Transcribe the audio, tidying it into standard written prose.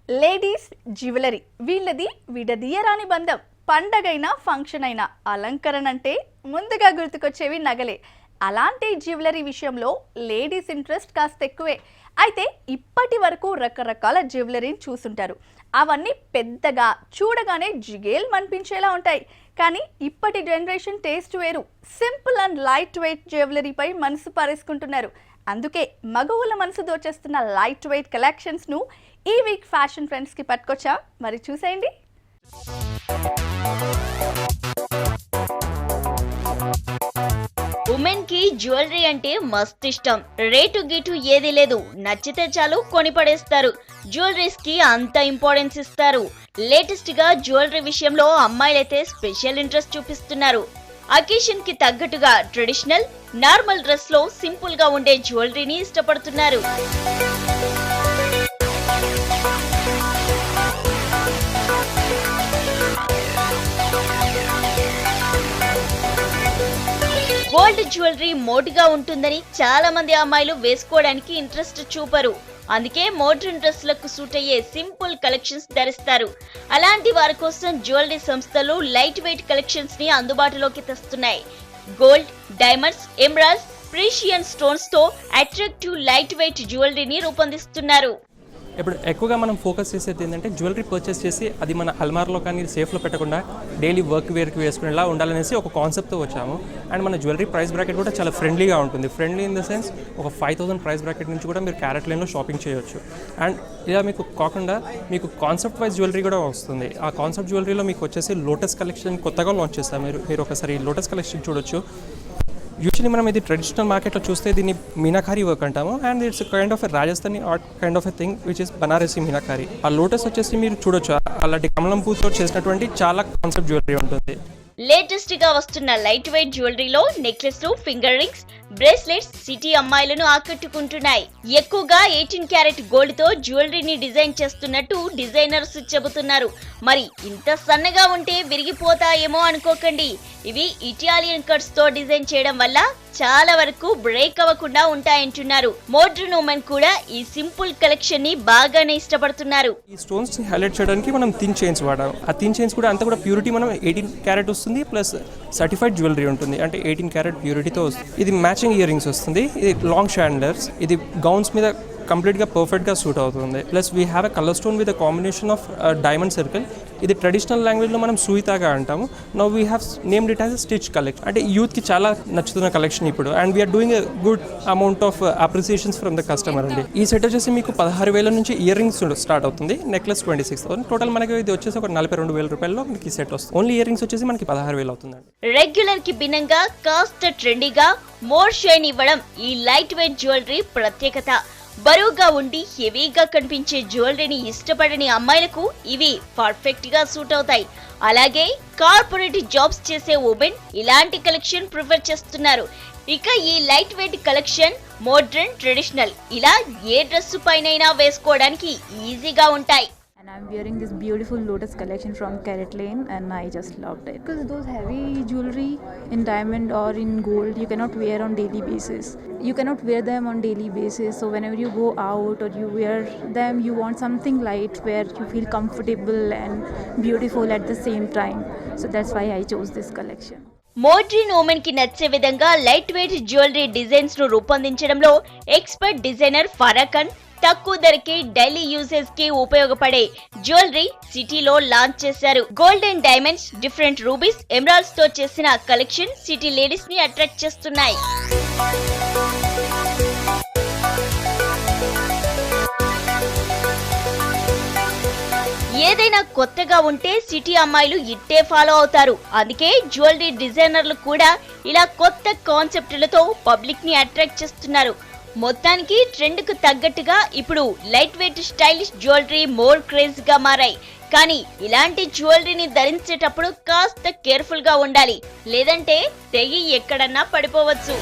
Ladies jewellery వీళ్ళది విడదీయరాని బంధం. పండగైనా function అయినా అలంకరణ అంటే ముందుగా గుర్తుకొచ్చేవి నగలే. అలాంటి జ్యువెలరీ విషయంలో లేడీస్ ఇంట్రెస్ట్ కాస్త ఎక్కువే. అయితే ఇప్పటి వరకు రకరకాల జ్యువెలరీని చూసుంటారు. అవన్నీ పెద్దగా చూడగానే జిగేల్ మనిపించేలా ఉంటాయి. కానీ ఇప్పటి జనరేషన్ టేస్ట్ వేరు. సింపుల్ అండ్ లైట్ వెయిట్ జ్యువెలరీపై మనసు పారేసుకుంటున్నారు. అందుకే మగవుల మనసు దోచేస్తున్న లైట్ వెయిట్ కలెక్షన్స్ను ఈ వీక్ ఫ్యాషన్ ఫ్రెండ్స్కి పట్టుకొచ్చా. మరి చూసేయండి. ఉమెన్ కి జ్యువెలరీ అంటే మస్తు ఇష్టం. రేటు గీటు ఏది లేదు, నచ్చితే చాలు కొని పడేస్తారు. జ్యువెలరీస్ కి అంత ఇంపార్టెన్స్ ఇస్తారు. లేటెస్ట్ గా జ్యువెలరీ విషయంలో అమ్మాయిలైతే స్పెషల్ ఇంట్రెస్ట్ చూపిస్తున్నారు. అకేషన్ కి తగ్గట్టుగా ట్రెడిషనల్, నార్మల్ డ్రెస్ లో సింపుల్ గా ఉండే జ్యువెలరీని ఇష్టపడుతున్నారు. గోల్డ్ జ్యువెలరీ మోడ్గా ఉంటుందని చాలా మంది అమ్మాయిలు వేసుకోవడానికి ఇంట్రెస్ట్ చూపరు. అందుకే మోడ్రన్ డ్రెస్లకు సూట్ అయ్యే సింపుల్ కలెక్షన్స్ ధరిస్తారు. అలాంటి వారి కోసం జ్యువెలరీ సంస్థలు లైట్ వెయిట్ కలెక్షన్స్ ని అందుబాటులోకి తెస్తున్నాయి. Gold, diamonds, emeralds, precious stones తో అట్రాక్టివ్ లైట్ వెయిట్ జ్యువెలరీని రూపొందిస్తున్నారు. ఇప్పుడు ఎక్కువగా మనం ఫోకస్ చేసేది ఏంటంటే జ్యువెలరీ పర్చేస్ చేసి అది మన అల్మార్లో కానీ సేఫ్లో పెట్టకుండా డైలీ వర్క్ వేర్కి వేసుకునేలా ఉండాలనేసి ఒక కాన్సెప్ట్తో వచ్చాము. అండ్ మన జ్యువెలరీ ప్రైస్ బ్రాకెట్ కూడా చాలా ఫ్రెండ్లీగా ఉంటుంది. ఫ్రెండ్లీ ఇన్ ద సెన్స్ ఒక 5000 ప్రైస్ బ్రాకెట్ నుంచి కూడా మీరు క్యారెట్ లైన్లో షాపింగ్ చేయొచ్చు. అండ్ ఇలా మీకు కాకుండా మీకు కాన్సెప్ట్ వైజ్ జ్యువెలరీ కూడా వస్తుంది. ఆ కాన్సెప్ట్ జ్యువెలరీలో మీకు వచ్చేసి లోటస్ కలెక్షన్ కొత్తగా లాంచ్ చేస్తాం. మీరు ఒకసారి లోటస్ కలెక్షన్ చూడొచ్చు. యూజువల్లీ మనం ఇది ట్రెడిషనల్ మార్కెట్లో చూస్తే దీన్ని మీనాకారి వర్క్ అంటాము. And it's kind of a Rajasthani art kind of a thing which is Banarasi meenakari. ఆ లోటస్ వచ్చేసి మీరు చూడొచ్చు, అలాంటి కమలం పూతో చేసినటువంటి చాలా కాన్సెప్ట్ జ్యువెలరీ ఉంటుంది. లేటెస్ట్ గా వస్తున్న లైట్ వెయిట్ జ్యువెలరీలో నెక్లెస్లు, ఫింగర్ రింగ్స్, బ్రేస్లెట్స్ సిటీ అమ్మాయిలను ఆకట్టుకుంటున్నాయి. ఎక్కువగా 18 క్యారెట్ గోల్డ్ తో జ్యువెలరీని డిజైన్ చేస్తున్నట్టు డిజైనర్స్ చెబుతున్నారు. మరి ఇంత సన్నగా ఉంటే విరిగిపోతాయేమో అనుకోకండి. ఇవి ఇటాలియన్ కట్స్ తో డిజైన్ చేయడం వల్ల చాలా వరకు బ్రేక్ అవ్వకుండా ఉంటాయంటున్నారు. మోడ్రన్ ఉమెన్ కూడా ఈ సింపుల్ కలెక్షన్ ని బాగానే ఇష్టపడుతున్నారు. ఈ స్టోన్స్ హైలైట్ చేయడానికి మనం థిన్ చైన్స్ వాడాం. ఆ థిన్ చైన్స్ కూడా అంతా కూడా ప్యూరిటీ మనం 18 క్యారెట్ వస్తుంది, ప్లస్ సర్టిఫైడ్ జ్యువెలరీ ఉంటుంది. అంటే 18 క్యారెట్ ప్యూరిటీతో వస్తుంది. ఇది మ్యాచింగ్ ఇయర్ రింగ్స్ వస్తుంది. ఇది లాంగ్ షాండర్స్. ఇది గౌన్స్ మీద కంప్లీట్గా పర్ఫెక్ట్గా సూట్ అవుతుంది. Plus we have a colour stone with a combination of diamond circle. ఇది ట్రెడిషనల్ లాంగ్వేజ్లో మనం సూయితాగా అంటాము. Now we have named it as a stitch collection. అంటే యూత్కి చాలా నచ్చుతున్న కలెక్షన్ ఇప్పుడు. And we're doing a good amount of appreciations from the customer అండి. ఈ సెట్ వచ్చేసి మీకు 16,000 నుంచి ఇయర్ రింగ్స్ స్టార్ట్ అవుతుంది. నెక్లెస్ 26,000. టోటల్ మనకి ఇది వచ్చేసి ఒక 42,000 రూపాయల్లో మనకి సెట్ వస్తుంది. ఓన్లీ ఇయర్ రింగ్స్ వచ్చేసి మనకి 16,000 అవుతుందండి. రెగ్యులర్ కి భిన్నంగా కాస్త ట్రెండీగా మోర్ షైన్ ఇవ్వడం ఈ లైట్ వెయిట్ జ్యువెలరీ ప్రత్యేకత. బరువుగా ఉండి హెవీగా కనిపించే జ్యువెలరీని ఇష్టపడని అమ్మాయిలకు ఇవి పర్ఫెక్ట్ గా సూట్ అవుతాయి. అలాగే కార్పొరేట్ జాబ్స్ చేసే ఉమెన్ ఇలాంటి కలెక్షన్ ప్రిఫర్ చేస్తున్నారు. ఇక ఈ light weight collection modern, traditional ఇలా ఏ డ్రెస్ పైనైనా వేసుకోవడానికి ఈజీగా ఉంటాయి. I'm wearing this beautiful lotus collection from Carrot Lane and I just loved it. Because those heavy jewelry in diamond or in gold you cannot wear on daily basis. You cannot wear them on daily basis. So whenever you go out or you wear them, you want something light where you feel comfortable and beautiful at the same time. So that's why I chose this collection. Modern women కి నచ్చే విధంగా light weight jewellery designs ను రూపొందించడంలో expert designer Farah Khan తక్కువ ధరకే daily usage కి ఉపయోగపడే jewellery సిటీలో లాంచ్ చేశారు. Gold and diamonds, different rubies, emeralds తో చేసిన కలెక్షన్ సిటీ లేడీస్ ని అట్రాక్ట్ చేస్తున్నాయి. ఏదైనా కొత్తగా ఉంటే సిటీ అమ్మాయిలు ఇట్టే ఫాలో అవుతారు. అందుకే జ్యువెలరీ డిజైనర్లు కూడా ఇలా కొత్త కాన్సెప్ట్లతో పబ్లిక్ ని అట్రాక్ట్ చేస్తున్నారు. మొత్తానికి ట్రెండ్ కు తగ్గట్టుగా ఇప్పుడు light weight stylish jewellery more craze గా మారాయి. కానీ ఇలాంటి జ్యువెలరీని ధరించేటప్పుడు కాస్త కేర్ఫుల్ గా ఉండాలి. లేదంటే తెగి ఎక్కడన్నా పడిపోవచ్చు.